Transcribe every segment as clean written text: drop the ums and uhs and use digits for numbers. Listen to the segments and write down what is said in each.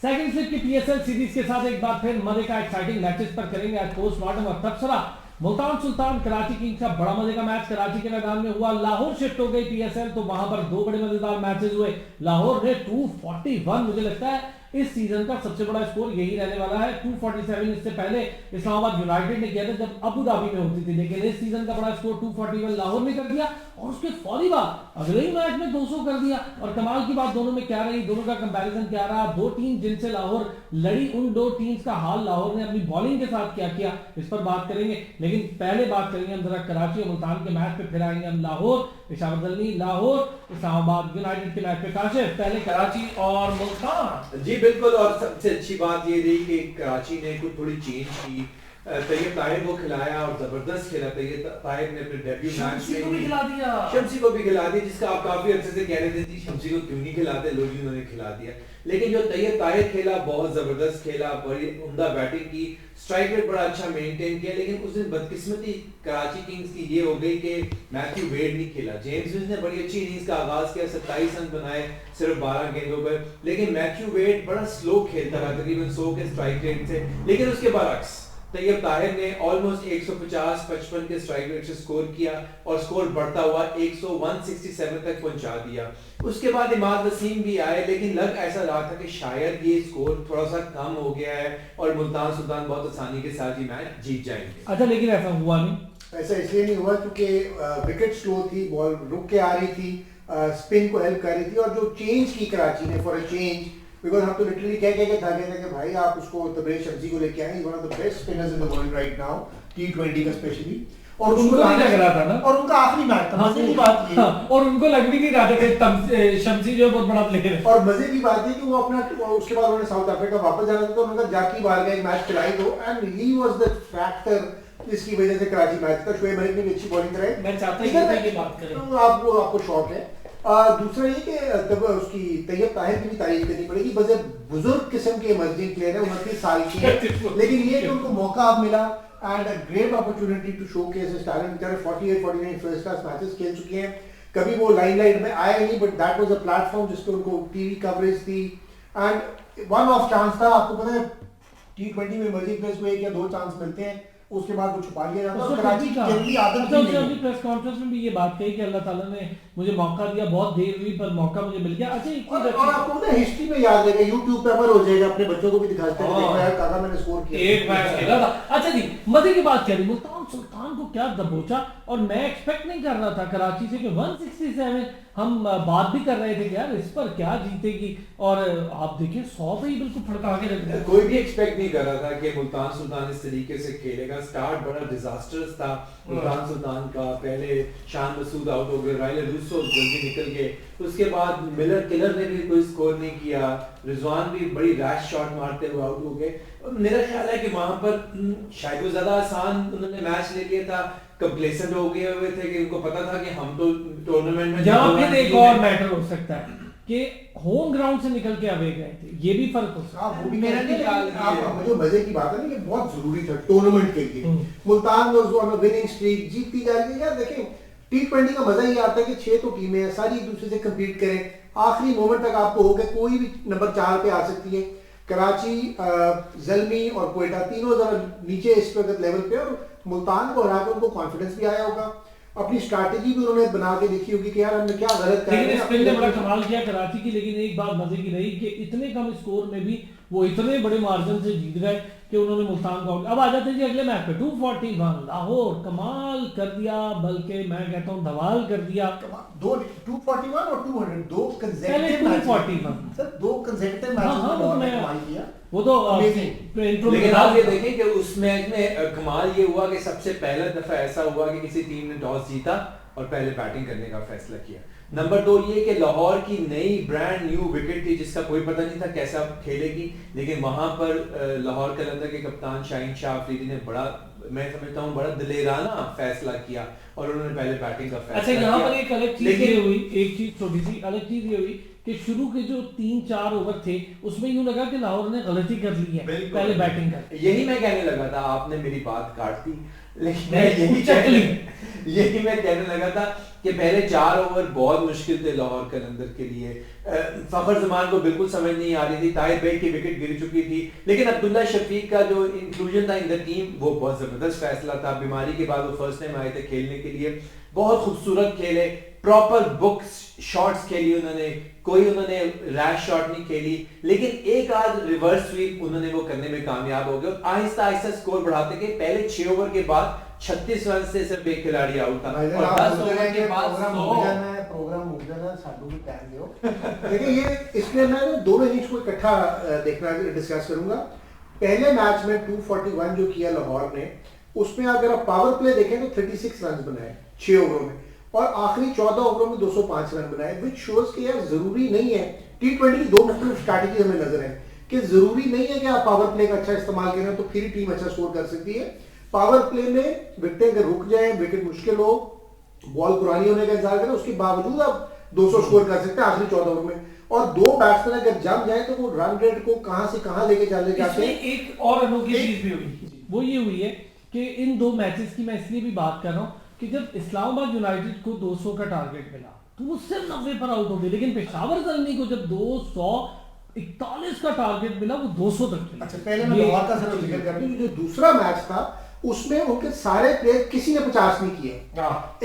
Second slip की PSL series के साथ एक बार फिर मजे का एक्साइटिंग मैचेस पर करेंगे आज पोस्टमार्टम और तबसरा। मुल्तान सुल्तान कराची किंग्स का बड़ा मजे का मैच कराची के मैदान में हुआ। लाहौर शिफ्ट हो गई पीएसएल तो वहां पर दो बड़े मजेदार मैचेस हुए। लाहौर ने 241 मुझे लगता है इस सीजन का सबसे बड़ा स्कोर यही रहने वाला है। 247 इससे पहले इस्लामाबाद यूनाइटेड ने किया था जब अबू धाबी में होती थी, लेकिन इस सीजन का बड़ा स्कोर 241 लाहौर ने कर दिया और उसके फौरी बाद अगले ही मैच में 200 कर दिया। और कमाल की बात दोनों में क्या रही, दोनों का कंपैरिजन क्या रहा, दो टीम जिनसे लाहौर लड़ी उन दो टीम्स का हाल लाहौर ने अपनी बॉलिंग के साथ क्या किया इस पर बात करेंगे। लेकिन पहले बात करेंगे हम जरा कराची और मुल्तान के मैच पे, फिर आएंगे हम लाहौर पेशावर जलमी लाहौर इस्लामाबाद यूनाइटेड के मैच पे। काशिफ पहले कराची और मुल्तान। जी बिल्कुल, और सबसे अच्छी बात ये रही कि कराची ने कुछ थोड़ी चेंज की। तैयब ताहिर को खिलाया और जबरदस्त खेला। तैयब ताहिर ने अपने डेब्यू मैच में शम्सी को भी खिला दिया, जिसका आप काफी अच्छे से कह रहे थे शम्सी को क्यों नहीं खिलाते, लोग उन्होंने खिला दिया। लेकिन जो तैयब ताहिर खेला बहुत जबरदस्त खेला, बड़ी उम्दा बैटिंग की, स्ट्राइक रेट बड़ा अच्छा मेंटेन किया। लेकिन उस दिन बदकिस्मती कराची किंग्स की ये हो गई कि मैथ्यू वेड नहीं खेला। जेम्स विल्स ने बड़ी अच्छी इनिंग्स का आगाज किया, 27 रन बनाए सिर्फ 12 गेंदों पर, लेकिन मैथ्यू वेड बड़ा स्लो खेलता रहा तकरीबन 100 के स्ट्राइक रेट से। लेकिन उसके बरअक्स तैयब ताहिर ने ऑलमोस्ट 150-55 के स्ट्राइक रेट से स्कोर किया और स्कोर बढ़ता हुआ 167 तक पहुंचा दिया। उसके बाद इमाद वसीम भी आए, लेकिन लग ऐसा रहा था कि शायद ये स्कोर थोड़ा सा कम हो गया है और मुल्तान सुल्तान बहुत आसानी के साथ ये मैच जीत जाएंगे। अच्छा, लेकिन ऐसा हुआ नहीं। ऐसा इसलिए नहीं हुआ क्योंकि विकेट स्लो थी, बॉल रुक के आ रही थी, स्पिन को हेल्प कर रही थी। और जो चेंज की कराची ने फॉर अ चेंज, बिकॉज हम तो लिटरली कह के थके थे कि भाई आप उसको तबरेज शम्सी को लेके आए, one of the best spinners in the world right now, T20 का स्पेशली। और उनको नहीं लग रहा था ना, और उनका आखिरी मैच था, मजे की बात ये। और उनको लग भी नहीं रहा था कि शम्सी जो बहुत बड़ा प्लेयर है। और मजे की बात है कि वो अपना उसके बाद उन्होंने साउथ अफ्रीका वापस जाना था, तो उन्होंने जाकी बार का एक मैच खिलाई दो, and he was the factor जिसकी वजह से कराची मैच का। शोएब मलिक ने भी अच्छी बॉलिंग कराई। मैं चाहता हूं कि बात करें, आपको शौक है। दूसरा ये कि तब उसकी तैयब ताहिर की भी तारीफ करनी पड़ेगी। बस बुजुर्ग किस्म के इमर्जिंग प्लेयर है, 29 साल के हैं, लेकिन ये कि उनको मौका अब मिला and a great opportunity to showcase his talent. बेचारे 48-49 फर्स्ट क्लास मैचेस खेल चुके हैं, कभी वो लाइमलाइट में आए नहीं, but that was a platform जिस पे उनको टीवी कवरेज थी एंड वन ऑफ चांस था। आपको पता है T20 में इमर्जिंग प्लेयर्स को एक या दो चांस मिलते हैं, उसके बाद वो छुपा लिया जाता है। कराची की जल्दी आदत नहीं है। प्रेस कॉन्फ्रेंस में भी ये बात कही कि अल्लाह ताला ने मुझे मौका दिया, बहुत देर हुई पर मौका मुझे मिल गया। अच्छा, एक चीज और आपको ना हिस्ट्री में याद रहेगा, YouTube पे अमर हो जाएगा, अपने बच्चों को भी दिखाते हैं देखो यार काका मैंने स्कोर किया, एक मैच खेला था। अच्छा जी, मजे की बात कह रही, मुल्तान सुल्तान को क्या दबोचा। और मैं एक्सपेक्ट नहीं कर रहा था कराची से कि 167, हम बात भी कर रहे थे कि यार इस पर क्या जीतेगी, और आप देखिए 100 पे ही बिल्कुल फड़का के रख दिया। कोई भी एक्सपेक्ट नहीं कर रहा था कि मुल्तान सुल्तान इस तरीके से खेलेगा। स्टार्ट बड़ा डिजास्टर्स था मुल्तान सुल्तान का। पहले शान मसूद आउट हो गए, राइलर रूसो जल्दी निकल गए, उसके बाद मिलर किलर ने भी कोई स्कोर नहीं किया, रिजवान भी बड़ी रैश शॉट मारते हुए आउट हो गए। मेरा ख्याल है कि वहां पर शायद वो ज्यादा आसान उन्होंने मैच ले लिया था, कंप्लेसेंट हो गए हुए थे कि उनको पता था कि हम तो टूर्नामेंट में जहां फिर एक और मैटर हो सकता है कि होम ग्राउंड से निकल के अवे गए थे, ये भी फर्क हो सकता है। वो भी मेरा ख्याल मुझे मजे की बात है ना कि बहुत जरूरी था टूर्नामेंट के लिए। Multan was on a winning streak, जीतती जा रही है। यार देखें T20 का मजा ही आता है कि 6 तो टीमें हैं, सारी एक दूसरे से कम्पीट करें, आखिरी मोमेंट तक आपको हो गया कोई भी नंबर 4 पे आ सकती है। कराची, जल्मी और क्वेटा तीनों जरा नीचे इस वक्त लेवल पे, और मुल्तान को हरा के उनको कॉन्फिडेंस भी आया होगा, अपनी स्ट्रैटेजी भी उन्होंने बना के देखी होगी कि यार हमने क्या गलत किया। लेकिन स्पिन ने बड़ा कमाल किया कराची की। लेकिन एक बात मजे की रही कि इतने कम स्कोर में भी वो इतने बड़े मार्जिन से जीत गए कि उन्होंने मुल्तान को। अब आ जाते हैं जी अगले मैच पे। 241 लाहौर कमाल कर दिया, बल्कि मैं कहता हूं धमाल कर दिया। 241 और 200 दो कंसेक्यूटिव मैचेस, सर दो कंसेक्यूटिव मैचेस में कमाल किया। वो तो लेकिन आप ये देखें कि उस मैच में कमाल ये हुआ कि सबसे पहला दफा ऐसा हुआ कि किसी टीम ने टॉस जीता और पहले बैटिंग करने का फैसला किया। नंबर 2 ये कि लाहौर की नई ब्रांड न्यू विकेट थी जिसका कोई पता नहीं था कैसा खेलेगी, लेकिन वहां पर लाहौर कलंदर के कप्तान शाहीन शाह अफरीदी ने बड़ा, मैं समझता हूं बड़ा दिलेराना फैसला किया और उन्होंने पहले बैटिंग का फैसला किया। अच्छा, यहाँ पर एक अलग चीज ये हुई, एक चीज छोटी सी अलग चीज ये हुई कि शुरू के जो 3-4 ओवर थे उसमें यूं लगा कि लाहौर ने गलती कर ली है पहले बैटिंग कर। यही मैं कहने लगा था, आपने मेरी बात काट दी, लेकिन यही मैं कहने लगा था कि पहले 4 ओवर बहुत मुश्किल थे लाहौर कलंदर के लिए। फखर जमान को बिल्कुल समझ नहीं आ रही थी, ताहिर बेग की विकेट गिर चुकी थी, लेकिन अब्दुल्ला शफीक का जो इंक्लूजन था इन द टीम वो बहुत जबरदस्त फैसला था। बीमारी के बाद वो फर्स्ट टाइम आए थे खेलने के लिए, बहुत खूबसूरत खेले, प्रॉपर बुक शॉट्स खेली उन्होंने, कोई उन्होंने रैश शॉट नहीं खेली, लेकिन एक आध रिवर्स स्वीप उन्होंने वो करने में कामयाब हो गए और आहिस्ता आहिस्ता स्कोर बढ़ाते गए। पहले 6 ओवर के बाद 36 रन से सिर्फ एक खिलाड़ी आउट था और 10 ओवर के बाद प्रोग्राम उठ जाना साडू को टाइम दियो। देखिए ये इसमें मैं दोनों इनिंग्स को इकट्ठा देखना डिस्कस करूंगा। पहले मैच में 241 जो किया लाहौर ने, उसमें अगर आप पावर प्ले देखें तो 36 रन बनाए 6 ओवरों में और आखिरी 14 ओवरों में 205 रन बनाए, विच शोज कि यार जरूरी नहीं है। T20 की 2 मुख्तलिफ स्ट्रैटेजी हमें नजर है कि जरूरी नहीं है कि आप पावर प्ले का अच्छा इस्तेमाल करें तो फिर ही टीम अच्छा स्कोर कर सकती है। पावर प्ले में विकेटें अगर रुक जाए, विकेट मुश्किल हो, बॉल पुरानी होने का इंतजार करें, उसके बावजूद आप 200 स्कोर कर सकते हैं आखिरी 14 ओवर में। और 2 बैट्समैन अगर जम जाए तो वो रन रेट को कहां से कहां लेके चले जाते हैं। एक और अनोखी चीज भी हुई, वो ये हुई है कि इन 2 मैचेस की मैं इसलिए भी बात कर रहा हूँ कि जब इस्लामाबाद यूनाइटेड को 200 का टारगेट मिला तो वो सिर्फ 90 पर आउट हो गई, लेकिन पेशावर ज़ल्मी को जब 241 का टारगेट मिला वो 200 तक चली। अच्छा, पहले मैं लाहौर का जरा जिक्र कर दूं, जो दूसरा मैच था उसमें उनके सारे प्लेयर किसी ने 50 नहीं किए,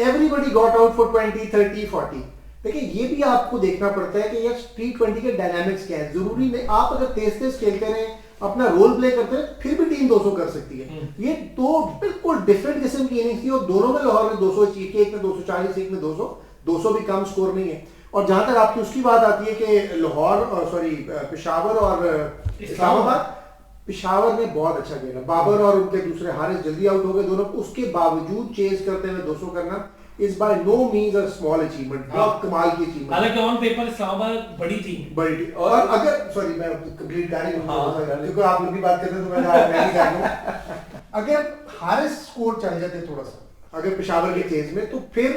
एवरीबॉडी गॉट आउट फॉर 20, 30, 40। देखिए ये भी आपको देखना पड़ता है कि यार T20 के डायनामिक्स क्या है। जरूरी नहीं आप अगर तेज खेलते रहे, अपना रोल प्ले करते हैं, फिर भी टीम 200 कर सकती है। ये 2 बिल्कुल डिफरेंट किस्म की इनिंग्स थी और दोनों में लाहौर ने 200 अचीव किया, एक में 240, एक में 200 भी कम स्कोर नहीं है। और जहां तक आपकी उसकी बात आती है कि लाहौर पेशावर और इस्लामाबाद, पेशावर ने बहुत अच्छा खेला, बाबर और उनके दूसरे हारिस जल्दी आउट हो गए दोनों, उसके बावजूद चेज करते हुए 200 करना is by no means a small achievement, बहुत कमाल की अचीवमेंट। हालांकि ऑन पेपर इस्लामाबाद बड़ी टीम और अगर सॉरी मैं कंप्लीट कर रही हूं क्योंकि आप लोग भी बात करते हैं तो मैं भी कर लूं। अगर हारिस स्कोर चल जाते थोड़ा सा अगर पेशावर के चेज में, तो फिर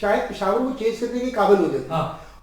शायद पेशावर को चेज करने के काबिल हो जाते।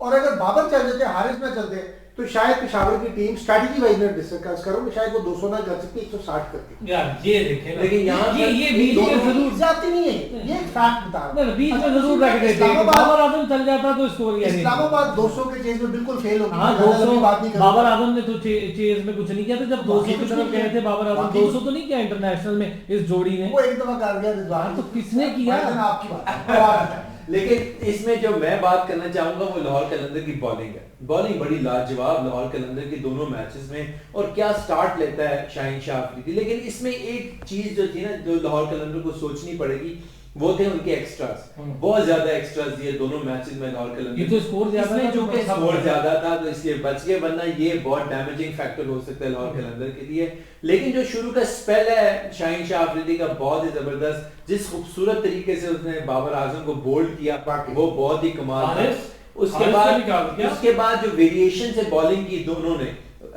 और अगर बाबर चल जाते, हारिस ना चलते, तो शायद पेशावर की टीम स्ट्रैटेजी वाइज में डिस्कस करो कि शायद वो 200 ना कर सकती, 160 करती। यार ये देखें, लेकिन यहाँ ये बीच में जरूर जाती नहीं है, ये फैक्ट बता रहा हूं। बीच में जरूर रख देते हैं। बाबर आजम चल जाता तो स्कोर ये इस्लामाबाद 200 के चेज में बिल्कुल फेल हो गई। हां 200 बात नहीं कर, बाबर आजम ने तो चेज में कुछ नहीं किया था। जब 200 की तरफ गए थे बाबर आजम, 200 तो नहीं किया इंटरनेशनल में इस जोड़ी ने, वो एक दफा कर गया रिजवान। तो किसने किया आपकी बात। लेकिन इसमें जो मैं बात करना चाहूंगा वो लाहौर कलंदर की बॉलिंग है। बॉलिंग बड़ी लाजवाब लाहौर कलंदर के दोनों मैचेस में, और क्या स्टार्ट लेता है शाहीन शाह अफरीदी। लेकिन इसमें एक चीज जो थी ना जो लाहौर कलंदर को सोचनी पड़ेगी, वो थे उनके एक्स्ट्रास। बहुत ज्यादा एक्स्ट्रास दिए दोनों मैचेस में लाहौर कलंदर। ये तो स्कोर ज्यादा था, जो कि स्कोर ज्यादा था तो इसलिए बच गए, वरना ये बहुत डैमेजिंग फैक्टर हो सकता है लाहौर कलंदर के लिए। लेकिन जो शुरू का स्पेल है शाहीन शाह अफरीदी का बहुत ही जबरदस्त, जिस खूबसूरत तरीके से उसने बाबर आजम को बोल्ड किया वो बहुत ही कमाल था। उसके बाद जो वेरिएशन से बॉलिंग की दोनों ने,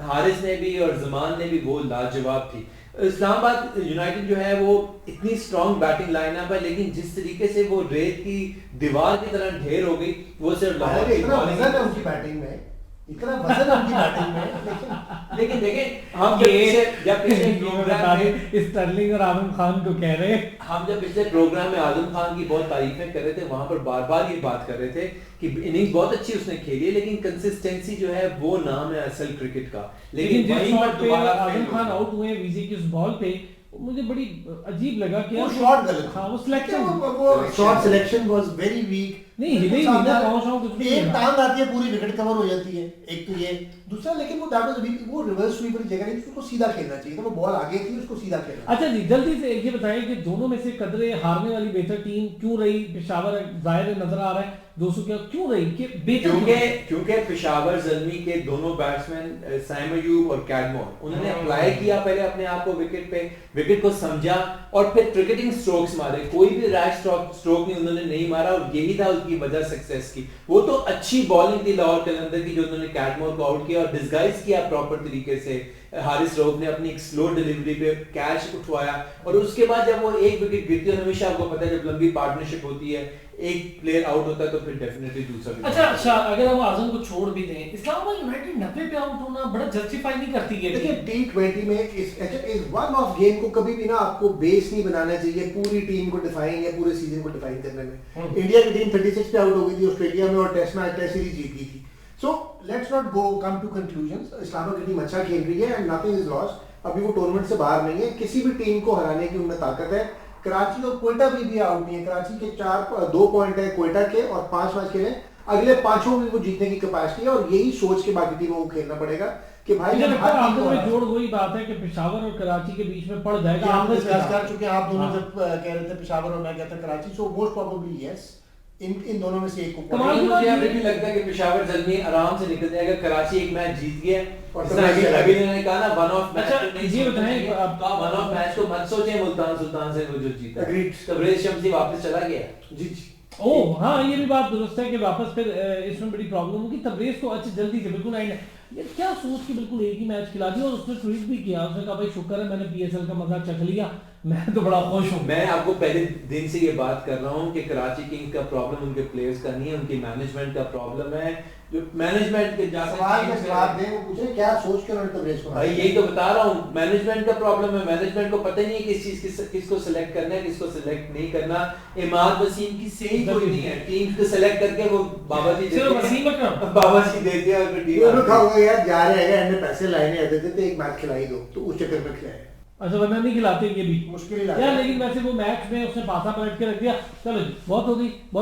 हारिस ने भी और जमान ने भी, वो लाजवाब थी। इस्लामाबाद यूनाइटेड जो है वो इतनी स्ट्रॉन्ग बैटिंग लाइनअप है, लेकिन जिस तरीके से वो रेत की दीवार की तरह ढेर हो गई, वो सिर्फ लाहौर की बॉलिंग है उनकी बैटिंग में, इतना वजन है उनकी बैटिंग में। लेकिन देखें हम जब पिछले प्रोग्राम में स्टर्लिंग और आजम खान को कह रहे हैं, हम जब पिछले प्रोग्राम में आजम खान की बहुत तारीफें कर रहे थे, वहां पर बार बार ये बात कर रहे थे कि इनिंग्स बहुत अच्छी उसने खेली है, लेकिन कंसिस्टेंसी जो है वो नाम है असल क्रिकेट का। लेकिन जिस शॉट पे आजम खान आउट हुए विजी की उस बॉल पे, मुझे बड़ी अजीब लगा कि वो शॉट गलत था, वो सिलेक्शन, वो shot selection was very weak. नहीं हिली नहीं ना, कुछ भी एक टांग आती है पूरी विकेट कवर हो जाती है, एक तो ये दूसरा, लेकिन वो दैट वाज वो रिवर्स स्वीपर जगह नहीं, उसको सीधा खेलना चाहिए था, वो बॉल आगे थी उसको सीधा खेलना। अच्छा जी, जल्दी से ये बताएं कि दोनों में से कदरे हारने वाली बेहतर टीम क्यों रही? पेशावर जाहिर नजर आ रहा है 200 क्यों रही कि क्योंकि पेशावर ज़ल्मी के दोनों बैट्समैन साइम अयूब और कैडमोर, उन्होंने अप्लाई किया पहले अपने आप को विकेट पे, विकेट को समझा और फिर क्रिकेटिंग स्ट्रोक्स मारे। कोई भी रैश स्ट्रोक उन्होंने नहीं मारा और यही था उसकी वजह सक्सेस की। वो तो अच्छी बॉलिंग थी लाहौर कलंदर की जो उन्होंने कैडमोर को आउट किया और डिस्गाइज किया प्रॉपर तरीके से। हारिस रऊफ ने अपनी एक स्लो डिलीवरी पे कैच उठवाया और उसके बाद जब वो एक विकेट गिरती है, हमेशा आपको पता है जब लंबी पार्टनरशिप होती है एक प्लेयर आउट होता है तो फिर डेफिनेटली दूसरा भी। अच्छा, अगर हम आजम को छोड़ भी दें, इस्लामाबाद यूनाइटेड 90 पे आउट होना बड़ा जस्टिफाई नहीं करती है। देखिए T20 में इस वन ऑफ गेम को कभी भी ना आपको बेस नहीं बनाना चाहिए पूरी टीम को डिफाइन या पूरे सीजन को डिफाइन करने में। इंडिया की टीम 36 पे आउट हो गई थी ऑस्ट्रेलिया में और टेस्ट सीरीज जीत गई थी। So let's not go come to conclusions. Islamabad की टीम अच्छा खेल रही है एंड नथिंग इज लॉस्ट। अभी वो टूर्नामेंट से बाहर नहीं है, किसी भी टीम को हराने की उनमें ताकत है। कराची और क्वेटा भी आउट नहीं है। कराची के 2 पॉइंट है क्वेटा के और 5 मैच खेले, अगले 5 में वो जीतने की कैपेसिटी है और यही सोच के बाकी टीमों को खेलना पड़ेगा कि भाई जोड़ वही बात है कि पेशावर और कराची के बीच में पड़ जाएगा। आप डिस्कस कर चुके हैं, आप दोनों जब कह रहे थे पेशावर और मैं कहता Karachi, so most probably yes in दोनों में से एक को। मुझे अभी भी लगता है कि पेशावर जल्दी आराम से निकल जाएगा। कराची एक मैच जीत गया और अभी ने कहा ना वन ऑफ मैच। अच्छा ये बताएं आप वन ऑफ मैच को मत सोचें मुल्तान सुल्तान से वो जो जीता। तबरेज शम्सी वापस चला गया। जी ओह हाँ, ये भी बात दुरुस्त है कि वापस फिर इसमें बड़ी प्रॉब्लम होगी। तबरेज को अच्छी जल्दी से बिल्कुल एंड ये क्या सोच के बिल्कुल एक ही मैच खिला दिया और उसने ट्वीट भी किया। उसने कहा भाई शुक्र है मैंने पीएसएल का मजा चख लिया, मैं तो बड़ा खुश हूँ। मैं आपको पहले दिन से ये बात कर रहा हूँ कि कराची किंग्स का प्रॉब्लम उनके प्लेयर्स का नहीं है, उनकी मैनेजमेंट का प्रॉब्लम है। जो मैनेजमेंट के सवाल के जवाब दें, वो पूछे क्या सोच के उन्होंने तबरेज को। भाई यही तो बता रहा हूँ, मैनेजमेंट का प्रॉब्लम है। मैनेजमेंट को पता ही नहीं है किस चीज किसको सिलेक्ट करना है, किसको सिलेक्ट नहीं करना। इमाद वसीम की सही कोई नहीं है। टीम को सिलेक्ट करके वो बाबा जी देते हैं, बाबा जी देते हैं और फिर टीम यार जा रहे हैं हमने पैसे लाए नहीं आते थे, एक मैच खिलाई दो, तो उस चक्कर में खिलाए। अच्छा वरना नहीं खिलाते, ये भी मुश्किल यार। लेकिन वैसे वो मैच में उसने पासा पलट के रख दिया। चलो जी बहुत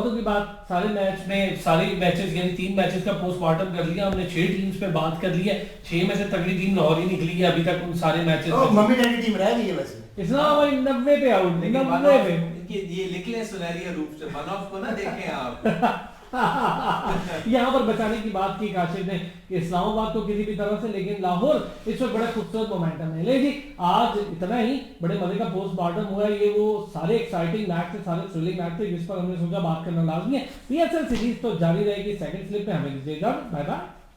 होगी बात। सारे मैच में सारे मैचेस यानी 3 मैचेस का पोस्टमार्टम कर लिया हमने। 6 टीम्स पे बात कर ली है। 6 में से तगड़ी टीम लाहौर ही निकली है अभी तक उन सारे मैचेस में। मम्मी डैडी टीम रह गई है वैसे। इस्लामाबाद 90 पे आउट, 90 पे। ये लिख लें सुनहरी रूप से, वन ऑफ को ना देखें आप। यहाँ पर बचाने की बात की काशिफ ने कि इस्लामाबाद तो किसी भी तरह से, लेकिन लाहौर इस वक्त बड़ा खूबसूरत मोमेंटम है। लेकिन आज इतना ही बड़े मजे का पोस्टमार्टम हुआ है। ये वो सारे एक्साइटिंग मैच थे, सारे थ्रिलिंग मैच थे जिस पर हमने सोचा बात करना लाजमी है। पीएसएल सीरीज तो जारी रहेगी। सेकंड स्लिप पे हमें दीजिएगा, बाय बाय।